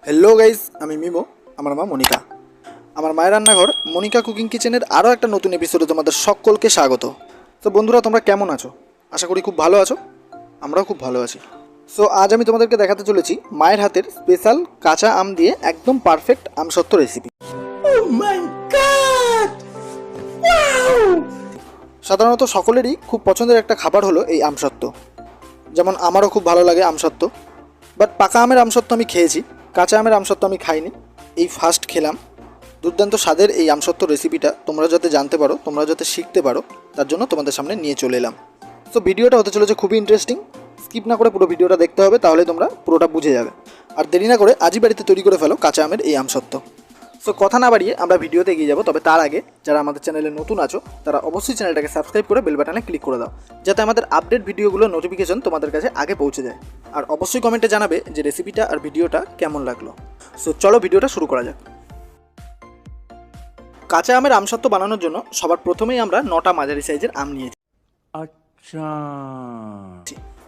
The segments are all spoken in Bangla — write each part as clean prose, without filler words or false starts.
হ্যালো গাইজ, আমি মিমো। আমার মা মনিকা। আমার মায়ের রান্নাঘর মনিকা কুকিং কিচেনের আরও একটা নতুন এপিসোডে তোমাদের সকলকে স্বাগত। তো বন্ধুরা, তোমরা কেমন আছো? আশা করি খুব ভালো আছো। আমরাও খুব ভালো আছি। সো আজ আমি তোমাদেরকে দেখাতে চলেছি মায়ের হাতের স্পেশাল কাঁচা আম দিয়ে একদম পারফেক্ট আমসত্ত্ব রেসিপি। সাধারণত সকলেরই খুব পছন্দের একটা খাবার হলো এই আমসত্ত্ব। যেমন আমারও খুব ভালো লাগে আমসত্ত্ব। বাট পাকা আমের আমসত্ত্ব আমি খেয়েছি, কাঁচা আমের আমসত্ত্ব আমি খাইনি। এই ফার্স্ট খেলাম। দুর্দান্ত স্বাদের এই আমসত্ত্ব রেসিপিটা তোমরা যাতে জানতে পারো, তোমরা যাতে শিখতে পারো, তার জন্য তোমাদের সামনে নিয়ে চলে এলাম। তো ভিডিওটা হতে চলেছে খুবই ইন্টারেস্টিং। স্কিপ না করে পুরো ভিডিওটা দেখতে হবে, তাহলে তোমরা পুরোটা বুঝে যাবে। আর দেরি না করে আজই বাড়িতে তৈরি করে ফেলো কাঁচা আমের এই আমসত্ত্ব। সো কথা না বাড়িয়ে আমরা ভিডিওতে এগিয়ে যাবো। তবে তার আগে যারা আমাদের চ্যানেলে নতুন আছো তারা অবশ্যই চ্যানেলটাকে সাবস্ক্রাইব করে বেল বাটনে ক্লিক করে দাও, যাতে আমাদের আপডেট ভিডিওগুলোর নোটিফিকেশন তোমাদের কাছে আগে পৌঁছে যায়। আর অবশ্যই কমেন্টে জানাবে যে রেসিপিটা আর ভিডিওটা কেমন লাগলো। সো চলো ভিডিওটা শুরু করা যাক। কাঁচা আমের আমসত্ত্ব বানানোর জন্য সবার প্রথমেই আমরা 9টা মাঝারি সাইজের আম নিয়েছি। আচ্ছা,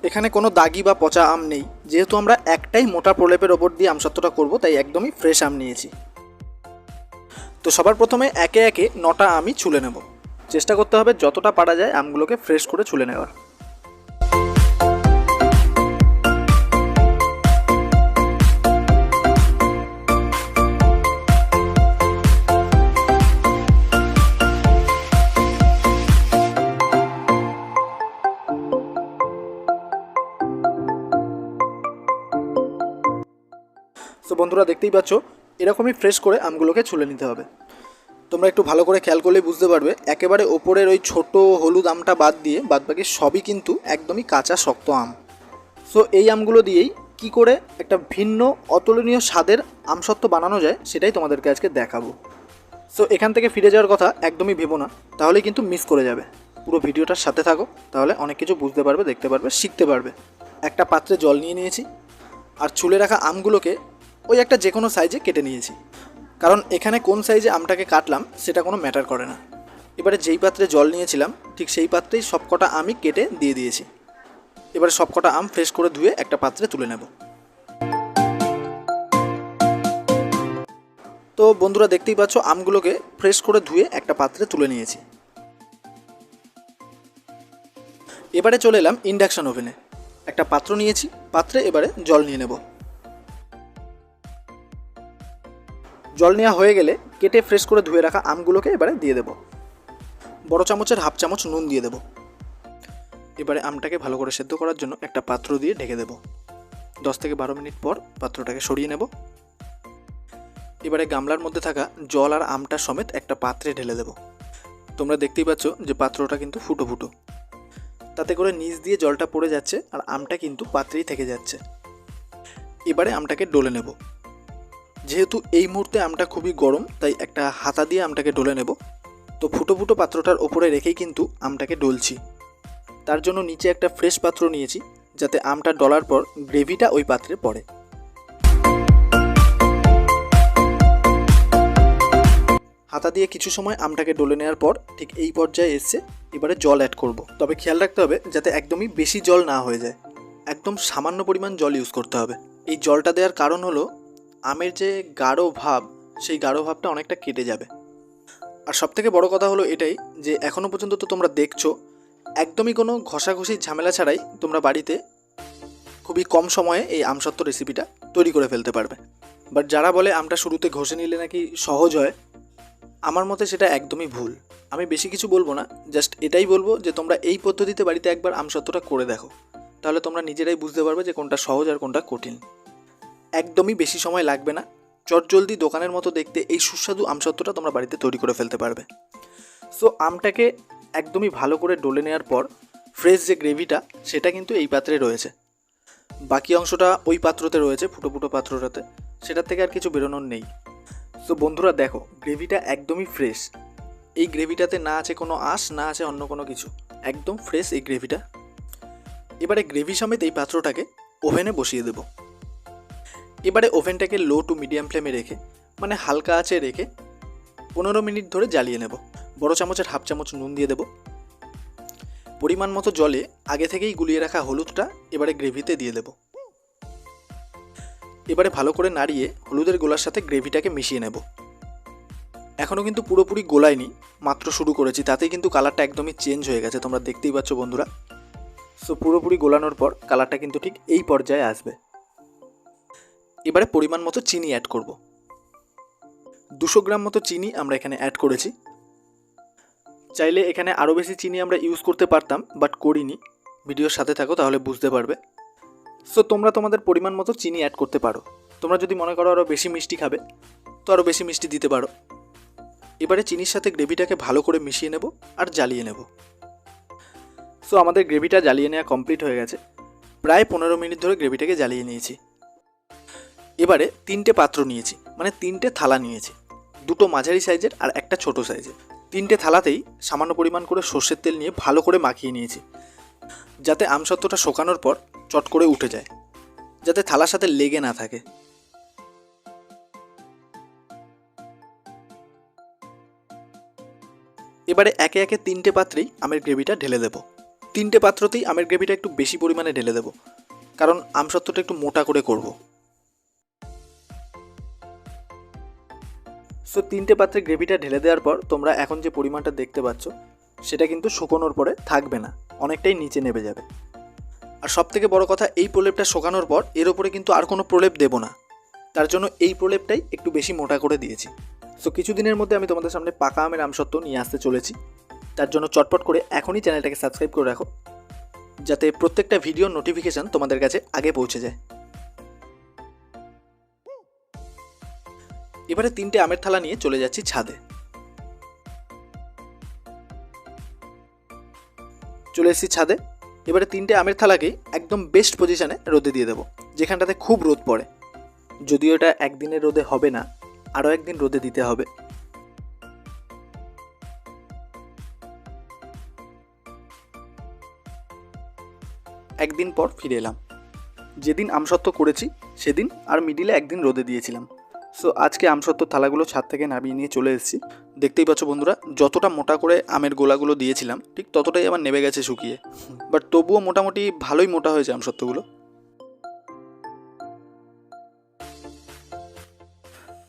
এখানে কোনো দাগি বা পচা আম নেই, যেহেতু আমরা একটাই মোটা প্রলেপের ওপর দিয়ে আমসত্ত্বটা করব, তাই একদমই ফ্রেশ আম নিয়েছি। তো সবার প্রথমে একে একে 9টা আমই ছুলে নেব। চেষ্টা করতে হবে যতটা পারা যায় আমগুলোকে ফ্রেশ করে ছুলে নেওয়ার। তো বন্ধুরা, দেখতেই পাচ্ছ এরকমই ফ্রেশ করে আমগুলোকে ছুলে নিতে হবে। তোমরা একটু ভালো করে খেয়াল করলেই বুঝতে পারবে, একেবারে ওপরের ওই ছোট হলুদ আমটা বাদ দিয়ে বাদবাকি সবই কিন্তু একদমই কাঁচা শক্ত আম। সো এই আমগুলো দিয়েই কি করে একটা ভিন্ন অতুলনীয় স্বাদের আমসত্ত্ব বানানো যায় সেটাই তোমাদেরকে আজকে দেখাবো। সো এখান থেকে ফিরে যাওয়ার কথা একদমই ভেবো না, তাহলে কিন্তু মিস করে যাবে। পুরো ভিডিওটার সাথে থাকো, তাহলে অনেক কিছু বুঝতে পারবে, দেখতে পারবে, শিখতে পারবে। একটা পাত্রে জল নিয়ে নিয়েছি, আর ছুলে রাখা আমগুলোকে ওই একটা যে কোনো সাইজে কেটে নিয়েছি। কারণ এখানে কোন সাইজে আমটাকে কাটলাম সেটা কোনো ম্যাটার করে না। এবারে যেই পাত্রে জল নিয়েছিলাম ঠিক সেই পাত্রেই সবকটা আমই কেটে দিয়ে দিয়েছি। এবারে সবকটা আম ফ্রেশ করে ধুয়ে একটা পাত্রে তুলে নেব। তো বন্ধুরা, দেখতেই পাচ্ছ আমগুলোকে ফ্রেশ করে ধুয়ে একটা পাত্রে তুলে নিয়েছি। এবারে চলে এলাম ইন্ডাকশন ওভেনে। একটা পাত্র নিয়েছি, পাত্রে এবারে জল নিয়ে নেব। জল নেওয়া হয়ে গেলে কেটে ফ্রেশ করে ধুয়ে রাখা আমগুলোকে এবারে দিয়ে দেব। বড় চামচের হাফ চামচ নুন দিয়ে দেব। এবারে আমটাকে ভালো করে সেদ্ধ করার জন্য একটা পাত্র দিয়ে ঢেকে দেব। 10 থেকে 12 মিনিট পর পাত্রটাকে সরিয়ে নেব। এবারে গামলার মধ্যে থাকা জল আর আমটা সমেত একটা পাত্রে ঢেলে দেব। তোমরা দেখতেই পাচ্ছ যে পাত্রটা কিন্তু ফুটো ফুটো, তাতে করে নিচ দিয়ে জলটা পড়ে যাচ্ছে আর আমটা কিন্তু পাত্রেই থেকে যাচ্ছে। এবারে আমটাকে ডলে নেব। যেহেতু এই মুহূর্তে আমটা খুবই গরম, তাই একটা হাতা দিয়ে আমটাকে ডলে নেব। তো ফুটো ফুটো পাত্রটার ওপরে রেখেই কিন্তু আমটাকে ডলছি। তার জন্য নিচে একটা ফ্রেশ পাত্র নিয়েছি, যাতে আমটা ডলার পর গ্রেভিটা ওই পাত্রে পড়ে। হাতা দিয়ে কিছু সময় আমটাকে ডলে নেওয়ার পর ঠিক এই পর্যায়ে এসছে। এবারে জল অ্যাড করব, তবে খেয়াল রাখতে হবে যাতে একদমই বেশি জল না হয়ে যায়। একদম সামান্য পরিমাণ জল ইউজ করতে হবে। এই জলটা দেওয়ার কারণ হলো আমের যে গাঢ় ভাব, সেই গাঢ় ভাবটা অনেকটা কেটে যাবে। আর সবথেকে বড় কথা হলো এটাই যে এখনও পর্যন্ত তো তোমরা দেখছো একদমই কোনো ঘষাঘষির ঝামেলা ছাড়াই তোমরা বাড়িতে খুবই কম সময়ে এই আমসত্ত্ব রেসিপিটা তৈরি করে ফেলতে পারবে। বাট যারা বলে আমটা শুরুতে ঘষে নিলে নাকি সহজ হয়, আমার মতে সেটা একদমই ভুল। আমি বেশি কিছু বলবো না, জাস্ট এটাই বলবো যে তোমরা এই পদ্ধতিতে বাড়িতে একবার আমসত্ত্বটা করে দেখো, তাহলে তোমরা নিজেরাই বুঝতে পারবে যে কোনটা সহজ আর কোনটা কঠিন। একদমই বেশি সময় লাগবে না, চটজলদি দোকানের মতো দেখতে এই সুস্বাদু আমসত্ত্বটা তোমরা বাড়িতে তৈরি করে ফেলতে পারবে। সো আমটাকে একদমই ভালো করে ডলে নেওয়ার পর ফ্রেশ যে গ্রেভিটা সেটা কিন্তু এই পাত্রে রয়েছে, বাকি অংশটা ওই পাত্রতে রয়েছে, ফুটো ফুটো পাত্রটাতে, সেটার থেকে আর কিছু বেরোনোর নেই। সো বন্ধুরা দেখো, গ্রেভিটা একদমই ফ্রেশ। এই গ্রেভিটাতে না আছে কোনো আঁশ, না আছে অন্য কোনো কিছু, একদম ফ্রেশ এই গ্রেভিটা। এবারে গ্রেভি সমেত এই পাত্রটাকে ওভেনে বসিয়ে দেব। এবারে ওভেনটাকে লো টু মিডিয়াম ফ্লেমে রেখে, মানে হালকা আঁচে রেখে 15 মিনিট ধরে জ্বালিয়ে নেব। বড় চামচের হাফ চামচ নুন দিয়ে দেব। পরিমাণ মতো জলে আগে থেকেই গুলিয়ে রাখা হলুদটা এবারে গ্রেভিতে দিয়ে দেব। এবারে ভালো করে নাড়িয়ে হলুদের গোলার সাথে গ্রেভিটাকে মিশিয়ে নেব। এখনও কিন্তু পুরোপুরি গোলায়নি, মাত্র শুরু করেছি, তাতেই কিন্তু কালারটা একদমই চেঞ্জ হয়ে গেছে, তোমরা দেখতেই পাচ্ছ বন্ধুরা। সো পুরোপুরি গোলানোর পর কালারটা কিন্তু ঠিক এই পর্যায়ে আসবে। এবারে পরিমাণ মতো চিনি অ্যাড করব। 200 গ্রাম মতো চিনি আমরা এখানে অ্যাড করেছি। চাইলে এখানে আরও বেশি চিনি আমরা ইউজ করতে পারতাম, বাট করিনি। ভিডিওর সাথে থাকো তাহলে বুঝতে পারবে। সো তোমরা তোমাদের পরিমাণ মতো চিনি অ্যাড করতে পারো। তোমরা যদি মনে করো আরও বেশি মিষ্টি খাবে তো আরও বেশি মিষ্টি দিতে পারো। এবারে চিনির সাথে গ্রেভিটাকে ভালো করে মিশিয়ে নেব আর জ্বালিয়ে নেব। সো আমাদের গ্রেভিটা জ্বালিয়ে নেওয়া কমপ্লিট হয়ে গেছে। প্রায় 15 মিনিট ধরে গ্রেভিটাকে জ্বালিয়ে নিয়েছি। এবারে 3টে পাত্র নিয়েছি, মানে 3টে থালা নিয়েছি, 2টো মাঝারি সাইজের আর একটা ছোট সাইজের। 3টে থালাতেই সামান্য পরিমাণ করে সর্ষের তেল নিয়ে ভালো করে মাখিয়ে নিয়েছি, যাতে আমসত্ত্বটা শুকানোর পর চট করে উঠে যায়, যাতে থালার সাথে লেগে না থাকে। এবারে একে একে 3টে পাত্রেই আমের গ্রেভিটা ঢেলে দেব। 3টে পাত্রতেই আমের গ্রেভিটা একটু বেশি পরিমাণে ঢেলে দেব, কারণ আমসত্ত্বটা একটু মোটা করে করব। সো 3টে পাত্রে গ্রেভিটা ঢেলে দেওয়ার পর তোমরা এখন যে পরিমাণটা দেখতে পাচ্ছ সেটা কিন্তু শুকোনোর পরে থাকবে না, অনেকটাই নিচে নেমে যাবে। আর সবথেকে বড় কথা, এই প্রলেপটা শুকানোর পর এর ওপরে কিন্তু আর কোনো প্রলেপ দেব না, তার জন্য এই প্রলেপটাই একটু বেশি মোটা করে দিয়েছি। সো কিছুদিনের মধ্যে আমি তোমাদের সামনে পাকা আমের আমসত্ত্ব নিয়ে আসতে চলেছি। তার জন্য চটপট করে এখনই চ্যানেলটাকে সাবস্ক্রাইব করে রাখো, যাতে প্রত্যেকটা ভিডিওর নোটিফিকেশান তোমাদের কাছে আগে পৌঁছে যায়। এবারে 3টে আমের থালা নিয়ে চলে যাচ্ছি ছাদে। চলে এসেছি ছাদে। এবারে 3টে আমের থালাকেই একদম বেস্ট পজিশনে রোদে দিয়ে দেবো, যেখানটাতে খুব রোদ পড়ে। যদিও এটা একদিনের রোদে হবে না, আরও একদিন রোদে দিতে হবে। একদিন পর ফিরে এলাম। যেদিন আমসত্ত্ব করেছি সেদিন আর মিডিলে একদিন রোদে দিয়েছিলাম। সো আজকে আমসত্ত্বর থালাগুলো ছাদ থেকে নামিয়ে নিয়ে চলে এসেছি। দেখতেই পাচ্ছ বন্ধুরা, যতটা মোটা করে আমের গোলাগুলো দিয়েছিলাম ঠিক ততটাই আমার নেমে গেছে শুকিয়ে, বাট তবুও মোটামুটি ভালোই মোটা হয়েছে আমসত্ত্বগুলো।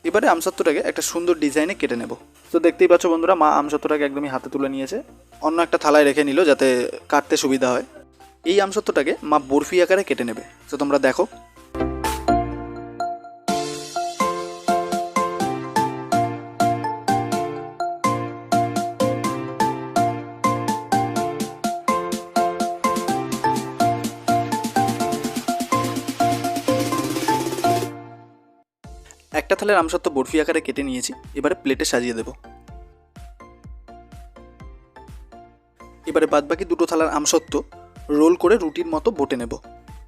এবারে আমসত্ত্বটাকে একটা সুন্দর ডিজাইনে কেটে নেব। তো দেখতেই পাচ্ছ বন্ধুরা, মা আমসত্ত্বটাকে একদমই হাতে তুলে নিয়েছে, অন্য একটা থালায় রেখে নিল যাতে কাটতে সুবিধা হয়। এই আমসত্ত্বটাকে মা বরফি আকারে কেটে নেবে। তো তোমরা দেখো। একটা থালের আমসত্ত্ব বরফি আকারে কেটে নিয়েছি। এবারে প্লেটে সাজিয়ে দেব। এবারে বাদবাকি 2টো থালার আমসত্ত্ব রোল করে রুটির মতো বটে নেব।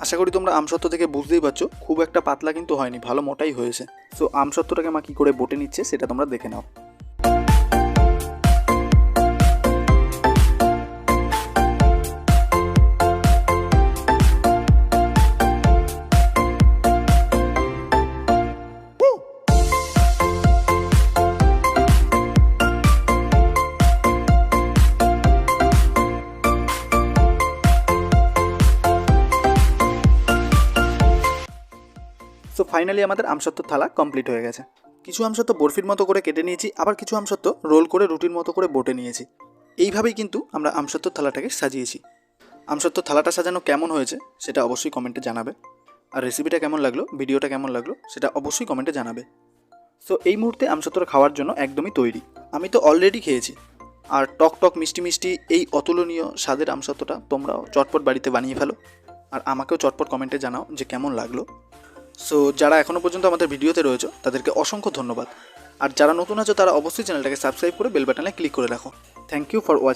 আশা করি তোমরা আমসত্ত্ব থেকে বুঝতেই পারছো, খুব একটা পাতলা কিন্তু হয়নি, ভালো মোটাই হয়েছে। সো আমসত্ত্বটাকে মা কী করে বটে নিচ্ছে সেটা তোমরা দেখে নাও। সো ফাইনালি আমাদের আমসত্ত্বর থালা কমপ্লিট হয়ে গেছে। কিছু আমসত্ত্ব বরফির মতো করে কেটে নিয়েছি, আবার কিছু আমসত্ত্ব রোল করে রুটির মতো করে বটে নিয়েছি। এইভাবেই কিন্তু আমরা আমসত্ত্বর থালাটাকে সাজিয়েছি। আমসত্ত্বর থালাটা সাজানো কেমন হয়েছে সেটা অবশ্যই কমেন্টে জানাবে। আর রেসিপিটা কেমন লাগলো, ভিডিওটা কেমন লাগলো সেটা অবশ্যই কমেন্টে জানাবে। সো এই মুহূর্তে আমসত্ত্বটা খাওয়ার জন্য একদমই তৈরি। আমি তো অলরেডি খেয়েছি। আর টক টক মিষ্টি মিষ্টি এই অতুলনীয় স্বাদের আমসত্ত্বটা তোমরাও চটপট বাড়িতে বানিয়ে ফেলো, আর আমাকেও চটপট কমেন্টে জানাও যে কেমন লাগলো। সো যারা এখনও পর্যন্ত আমাদের ভিডিওতে রয়েছে তাদেরকে অসংখ্য ধন্যবাদ। আর যারা নতুন আছো তারা অবশ্যই চ্যানেলটাকে সাবস্ক্রাইব করে বেল বাটনে ক্লিক করে রাখো। Thank you for watching.